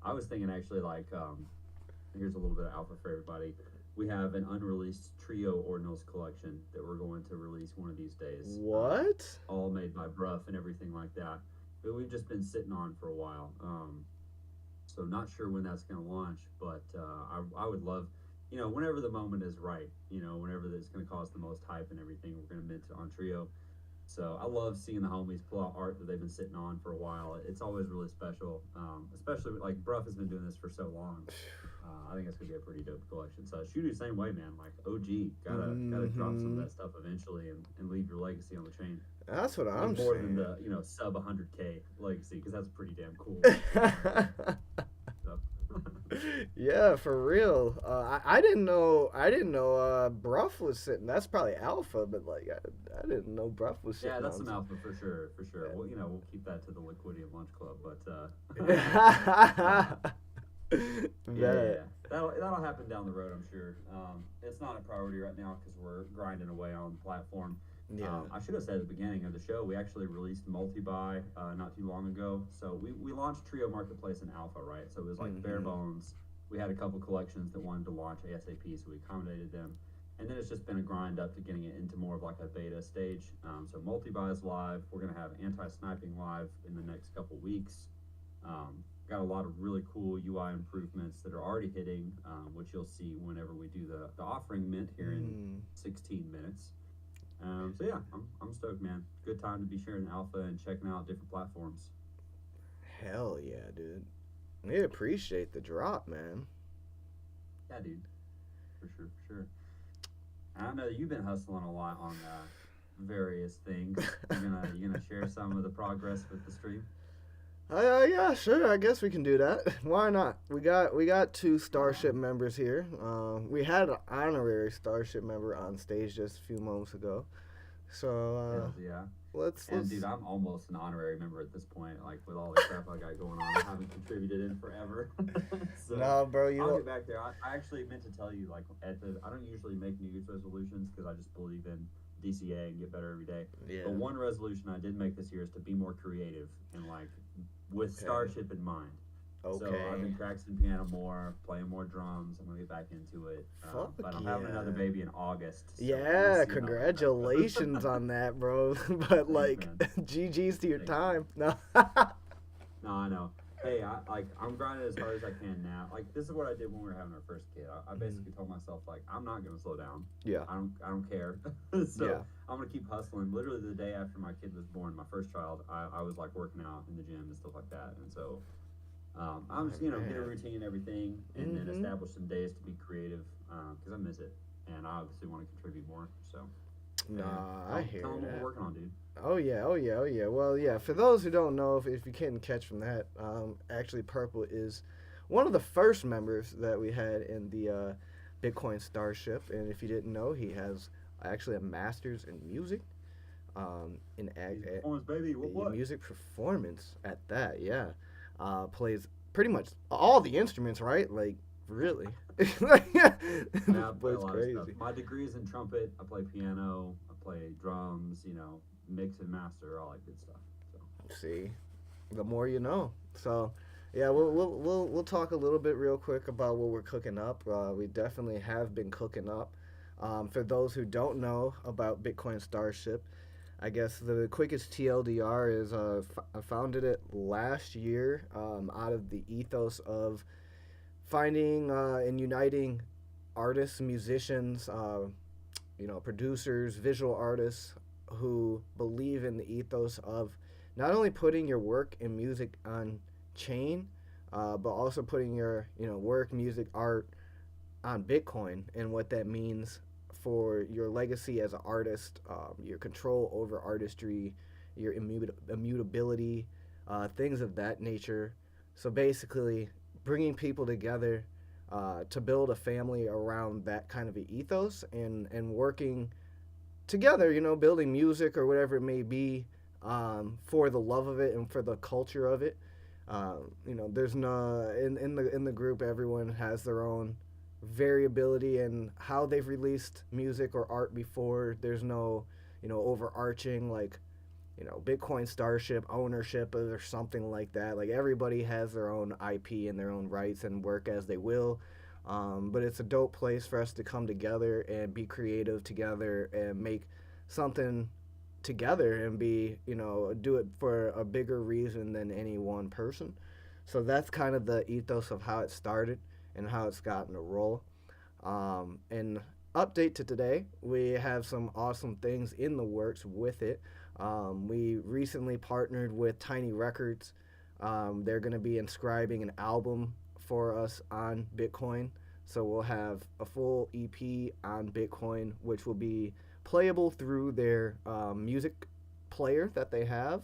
Speaker 2: I was thinking actually like, here's a little bit of alpha for everybody. We have an unreleased Trio Ordinals collection that we're going to release one of these days.
Speaker 1: What?
Speaker 2: All made by Bruff and everything like that. But we've just been sitting on for a while. So not sure when that's going to launch, but I would love, whenever the moment is right, whenever it's going to cause the most hype and everything, we're going to mint it on Trio. So I love seeing the homies pull out art that they've been sitting on for a while. It's always really special, especially like Bruff has been doing this for so long. I think it's gonna be a pretty dope collection. So shoot the same way, man. Like OG, gotta drop some of that stuff eventually and leave your legacy on the chain.
Speaker 1: That's what I'm
Speaker 2: more
Speaker 1: saying.
Speaker 2: More than the sub 100K legacy, because that's pretty damn cool.
Speaker 1: Yeah, for real. I didn't know. Bruff was sitting. That's probably alpha, but like I didn't know Bruff was sitting.
Speaker 2: Yeah, that's
Speaker 1: on
Speaker 2: some alpha for sure. Yeah. Well, we'll keep that to the Liquidium Lunch Club, but yeah, that'll happen down the road, I'm sure. It's not a priority right now because we're grinding away on the platform.
Speaker 1: Yeah.
Speaker 2: I should have said at the beginning of the show, we actually released multi-buy not too long ago. So we launched Trio Marketplace in alpha, right? So it was like bare bones. We had a couple collections that wanted to launch ASAP, so we accommodated them. And then it's just been a grind up to getting it into more of like a beta stage. So multi-buy is live. We're going to have anti-sniping live in the next couple weeks. Got a lot of really cool UI improvements that are already hitting, which you'll see whenever we do the offering mint here in 16 minutes. So yeah, I'm stoked, man. Good time to be sharing alpha and checking out different platforms.
Speaker 1: Hell yeah, dude. We appreciate the drop, man.
Speaker 2: Yeah, dude. For sure. I know that you've been hustling a lot on various things. You gonna share some of the progress with the stream?
Speaker 1: Yeah, sure. I guess we can do that. Why not? We got 2 Starship members here. We had an honorary Starship member on stage just a few moments ago. So
Speaker 2: yeah.
Speaker 1: Let's.
Speaker 2: Dude, I'm almost an honorary member at this point. Like with all the crap I got going on, I haven't contributed in forever. So
Speaker 1: no, bro,
Speaker 2: I'll get back there. I actually meant to tell you, like, I don't usually make New Year's resolutions because I just believe in DCA and get better every day.
Speaker 1: Yeah.
Speaker 2: But one resolution I did make this year is to be more creative and like with Starship in mind.
Speaker 1: Okay.
Speaker 2: So I've been practicing piano more, playing more drums. I'm gonna get back into it. But I'm having another baby in August. So
Speaker 1: yeah, congratulations on that, bro. But like, GG's to your time. No.
Speaker 2: No, I know. Hey, I'm grinding as hard as I can now. Like this is what I did when we were having our first kid. I basically told myself like I'm not gonna slow down.
Speaker 1: Yeah.
Speaker 2: I don't care. So I'm gonna keep hustling. Literally the day after my kid was born, my first child, I was like working out in the gym and stuff like that. And so I'm just get a routine and everything, and then establish some days to be creative because I miss it, and I obviously want to contribute more. So.
Speaker 1: I hear
Speaker 2: tell them
Speaker 1: that.
Speaker 2: what we're working on, dude.
Speaker 1: Oh yeah. Well, yeah. For those who don't know, if you couldn't catch from that, actually, Purple is one of the first members that we had in the Bitcoin Starship, and if you didn't know, he has actually a master's in music, in
Speaker 2: performance, baby. What?
Speaker 1: Music performance at that. Yeah, plays pretty much all the instruments, right? Like really.
Speaker 2: Yeah, I play a lot
Speaker 1: crazy.
Speaker 2: of stuff. My degree is in trumpet. I play piano. I play drums. Mix and master, all that good stuff. So.
Speaker 1: See, the more you know. So, yeah, we'll talk a little bit real quick about what we're cooking up. We definitely have been cooking up. For those who don't know about Bitcoin Starship, I guess the quickest TLDR is I founded it last year out of the ethos of finding and uniting artists, musicians, producers, visual artists who believe in the ethos of not only putting your work and music on chain, but also putting your work, music, art on Bitcoin, and what that means for your legacy as an artist, your control over artistry, your immutability, things of that nature. So basically, bringing people together to build a family around that kind of an ethos, and working together, building music or whatever it may be, for the love of it and for the culture of it. There's no in the group. Everyone has their own variability in how they've released music or art before. There's no overarching like Bitcoin Starship ownership or something like that. Like everybody has their own IP and their own rights and work as they will. But it's a dope place for us to come together and be creative together and make something together and be do it for a bigger reason than any one person. So that's kind of the ethos of how it started and how it's gotten to roll. And update to today, we have some awesome things in the works with it. We recently partnered with Tiny Records. They're going to be inscribing an album for us on Bitcoin. So we'll have a full EP on Bitcoin, which will be playable through their music player that they have.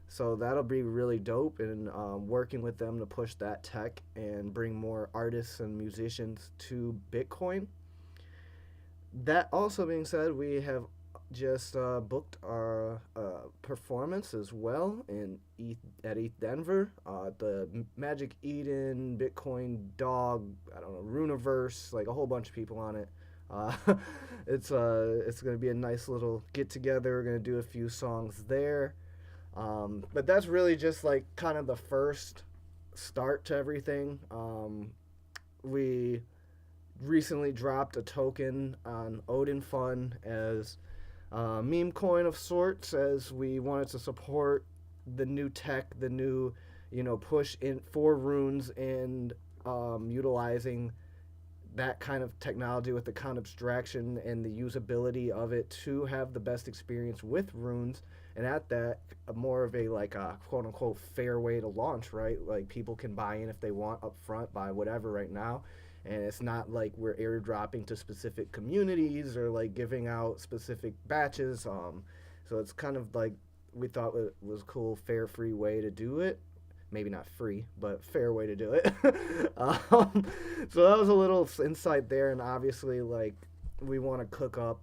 Speaker 1: So that'll be really dope, and working with them to push that tech and bring more artists and musicians to Bitcoin. That also being said, we have just booked our performance as well at ETH Denver. The Magic Eden, Bitcoin Dog, I don't know, Runiverse, like a whole bunch of people on it. Uh, it's gonna be a nice little get together. We're gonna do a few songs there, but that's really just like kind of the first start to everything. We recently dropped a token on Odin Fun as meme coin of sorts, as we wanted to support the new tech, the new push in for runes, and utilizing that kind of technology with the kind of abstraction and the usability of it to have the best experience with runes, and at that more of a like a quote unquote fair way to launch, right? Like people can buy in if they want up front, buy whatever right now, and it's not like we're airdropping to specific communities or like giving out specific batches. So it's kind of like we thought it was a cool fair free way to do it. Maybe not free, but fair way to do it. So that was a little insight there, and obviously, like, we want to cook up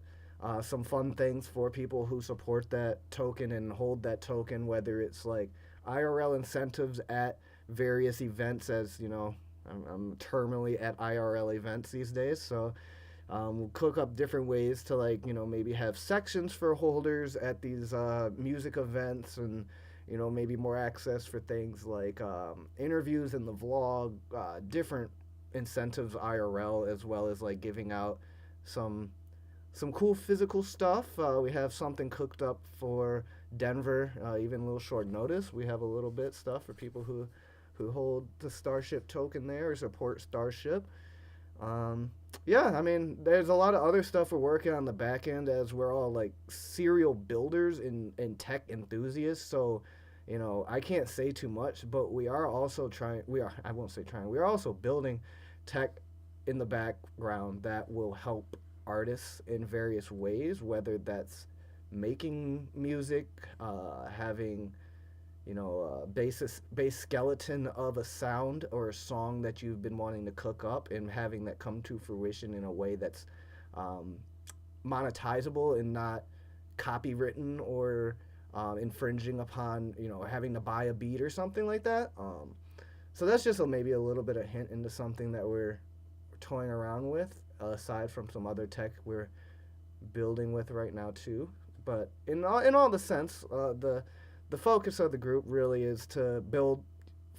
Speaker 1: some fun things for people who support that token and hold that token, whether it's like IRL incentives at various events, as I'm terminally at IRL events these days, so we'll cook up different ways to like maybe have sections for holders at these music events, and maybe more access for things like interviews in the vlog, different incentives IRL, as well as like giving out some cool physical stuff. We have something cooked up for Denver, even a little short notice. We have a little bit stuff for people who hold the Starship token there or support Starship. Yeah, I mean, there's a lot of other stuff we're working on the back end, as we're all like serial builders and tech enthusiasts. So, I can't say too much, but we are also trying. I won't say trying. We are also building tech in the background that will help artists in various ways, whether that's making music, having base skeleton of a sound or a song that you've been wanting to cook up, and having that come to fruition in a way that's um, monetizable and not copywritten or infringing upon having to buy a beat or something like that. So that's just maybe a little bit of hint into something that we're toying around with, aside from some other tech we're building with right now too. But in all the sense, the focus of the group really is to build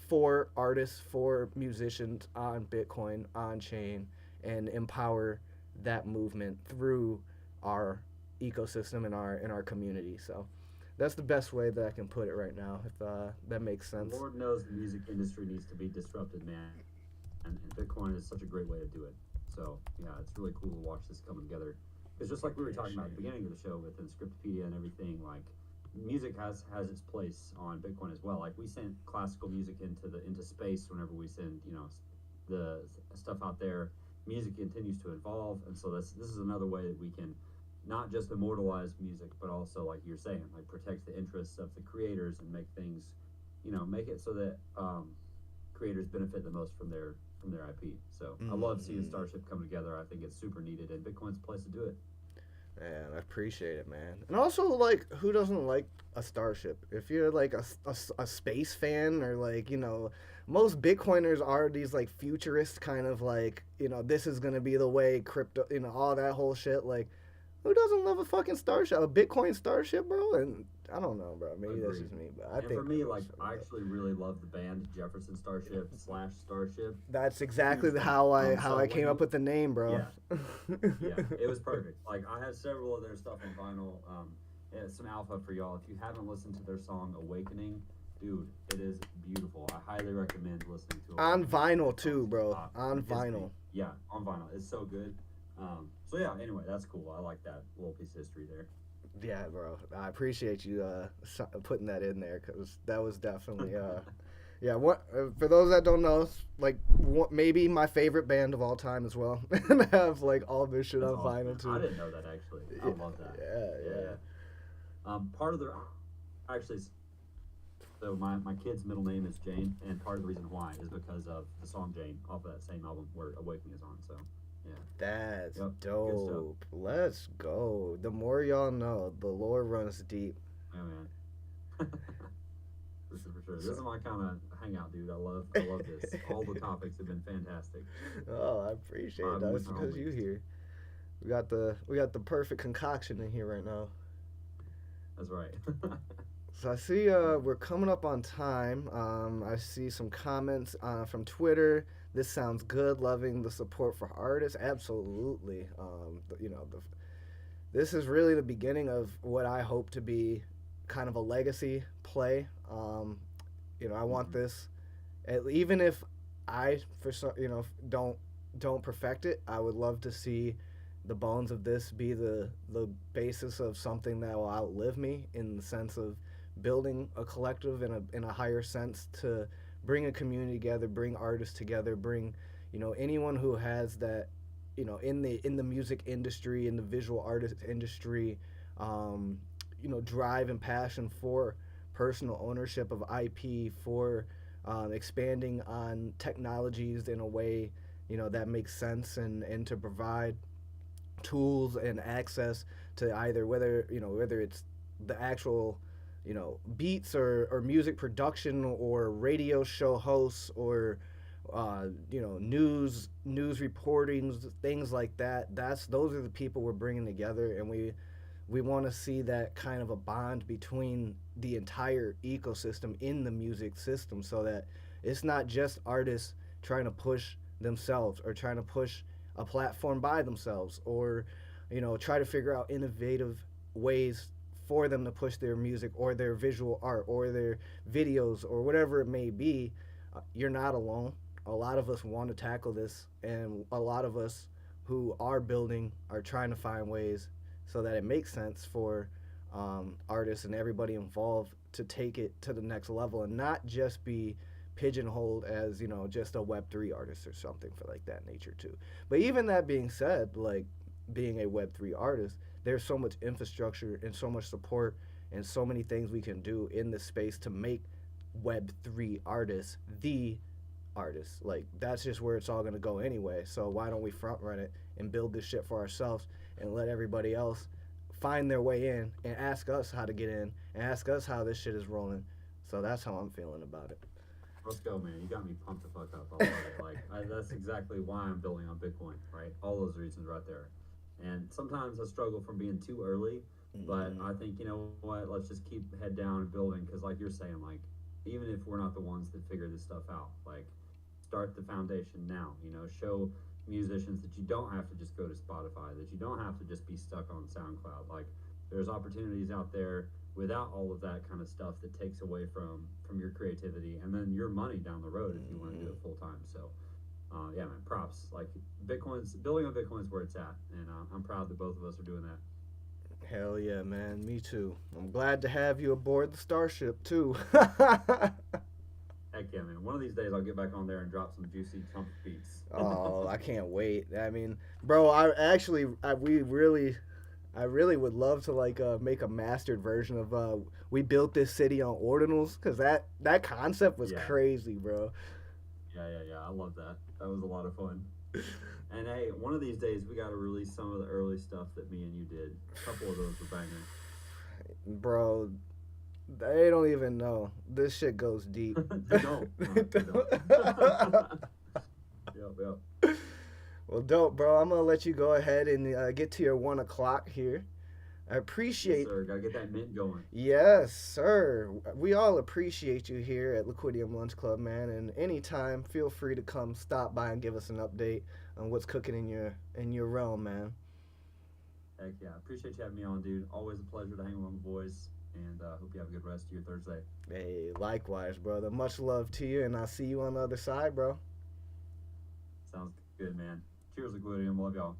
Speaker 1: for artists, for musicians on Bitcoin, on chain, and empower that movement through our ecosystem and our community. So that's the best way that I can put it right now, if that makes sense.
Speaker 2: Lord knows the music industry needs to be disrupted, man, and Bitcoin is such a great way to do it. So yeah, it's really cool to watch this coming together. It's just like we were talking about at the beginning of the show with Inscriptopedia and everything. Like, music has its place on Bitcoin as well. Like, we send classical music into space whenever we send the stuff out there. Music continues to evolve, and so this is another way that we can not just immortalize music, but also, like you're saying, like protect the interests of the creators and make things, make it so that creators benefit the most from their IP. So I love seeing Starship come together. I think it's super needed, and Bitcoin's a place to do it.
Speaker 1: Man, I appreciate it, man. And also, like, who doesn't like a starship? If you're like a space fan, or like, most Bitcoiners are these like futurist kind of like, this is gonna be the way crypto, all that whole shit. Like, who doesn't love a fucking starship, a Bitcoin starship, bro? And I don't know, bro. Maybe that's
Speaker 2: Agreed.
Speaker 1: just me, but I
Speaker 2: And
Speaker 1: think
Speaker 2: for me,
Speaker 1: that
Speaker 2: like,
Speaker 1: was
Speaker 2: I actually really love the band Jefferson Starship / Starship.
Speaker 1: that's exactly
Speaker 2: Huge fan.
Speaker 1: how I
Speaker 2: So
Speaker 1: came up with the name, bro.
Speaker 2: yeah, yeah, it was perfect. Like, I have several of their stuff on vinyl. Yeah, some alpha for y'all. If you haven't listened to their song "Awakening," dude, it is beautiful. I highly recommend listening to it.
Speaker 1: On vinyl too, bro. On
Speaker 2: It's
Speaker 1: vinyl.
Speaker 2: yeah, on vinyl. It's so good. So yeah. Anyway, that's cool. I like that little piece of history there.
Speaker 1: Yeah, bro. I appreciate you putting that in there, because that was definitely yeah. What for those that don't know, like maybe my favorite band of all time as well, and have like all this shit
Speaker 2: That's
Speaker 1: on
Speaker 2: awesome,
Speaker 1: vinyl
Speaker 2: man.
Speaker 1: too.
Speaker 2: I didn't know that actually. I love that.
Speaker 1: Yeah.
Speaker 2: Part of the actually, so my kid's middle name is Jane, and part of the reason why is because of the song Jane off of that same album where Awakening is on. So yeah,
Speaker 1: That's
Speaker 2: yep, good stuff.
Speaker 1: dope. Let's go. The more y'all know, the lore runs deep.
Speaker 2: Yeah, man. This is for sure. This is my kind of hangout, dude. I love this. All the topics have been fantastic.
Speaker 1: Oh, I appreciate it.
Speaker 2: I'm
Speaker 1: That's
Speaker 2: with my
Speaker 1: because you
Speaker 2: homies.
Speaker 1: here. We got the perfect concoction in here right now.
Speaker 2: That's right.
Speaker 1: So I see we're coming up on time. I see some comments from Twitter. This sounds good. Loving the support for artists. Absolutely. This is really the beginning of what I hope to be kind of a legacy play. I want
Speaker 2: Mhm.
Speaker 1: this, even if I for some, don't perfect it. I would love to see the bones of this be the basis of something that will outlive me, in the sense of building a collective in a higher sense, to bring a community together, bring artists together, bring anyone who has that, in the music industry, in the visual artist industry, um, drive and passion for personal ownership of IP, for expanding on technologies in a way that makes sense, and to provide tools and access to either, whether it's the actual beats, or music production, or radio show hosts, or news reportings, things like that. Those are the people we're bringing together, and we want to see that kind of a bond between the entire ecosystem in the music system, so that it's not just artists trying to push themselves, or trying to push a platform by themselves, or try to figure out innovative ways for them to push their music, or their visual art, or their videos, or whatever it may be. You're not alone. A lot of us want to tackle this, and a lot of us who are building are trying to find ways so that it makes sense for artists and everybody involved to take it to the next level, and not just be pigeonholed as just a Web3 artist or something for like that nature too. But even that being said, like, being a Web3 artist, there's so much infrastructure and so much support and so many things we can do in this space to make Web3 artists the artists. Like, that's just where it's all going to go anyway. So why don't we front run it and build this shit for ourselves, and let everybody else find their way in, and ask us how to get in, and ask us how this shit is rolling. So that's how I'm feeling about it.
Speaker 2: Let's go, man. You got me pumped the fuck up. I love it. That's exactly why I'm building on Bitcoin, right? All those reasons right there. And sometimes I struggle from being too early, but I think, you know what? Let's just keep head down and building, because, like you're saying, like, even if we're not the ones that figure this stuff out, like, start the foundation now. Show musicians that you don't have to just go to Spotify, that you don't have to just be stuck on SoundCloud. Like, there's opportunities out there without all of that kind of stuff that takes away from your creativity and then your money down the road if you want to do it full time. So yeah, man, props. Like, building on Bitcoin's where it's at, and I'm proud that both of us are doing that.
Speaker 1: Hell yeah, man. Me too. I'm glad to have you aboard the Starship too.
Speaker 2: Heck yeah, man. One of these days I'll get back on there and drop some juicy chunk beats.
Speaker 1: Oh, I can't wait. I mean, bro, I really would love to like make a mastered version of we built this city on Ordinals, because that concept was
Speaker 2: Yeah,
Speaker 1: crazy, bro.
Speaker 2: yeah. I love that. That was a lot of fun. And hey, one of these days we got to release some of the early stuff that me and you did. A couple of those were bangers.
Speaker 1: Bro, they don't even know. This shit goes deep.
Speaker 2: They don't. No, they don't. Yep.
Speaker 1: Well, dope, bro. I'm gonna let you go ahead and get to your 1 o'clock here. I appreciate.
Speaker 2: Yes, sir. Gotta get that mint going.
Speaker 1: Yes, sir. We all appreciate you here at Liquidium Lunch Club, man. And anytime, feel free to come stop by and give us an update on what's cooking in your realm, man.
Speaker 2: Heck yeah. Appreciate you having me on, dude. Always a pleasure to hang with my boys. And hope you have a good rest of your Thursday.
Speaker 1: Hey, likewise, brother. Much love to you, and I'll see you on the other side, bro.
Speaker 2: Sounds good, man. Cheers, Liquidium. Love y'all.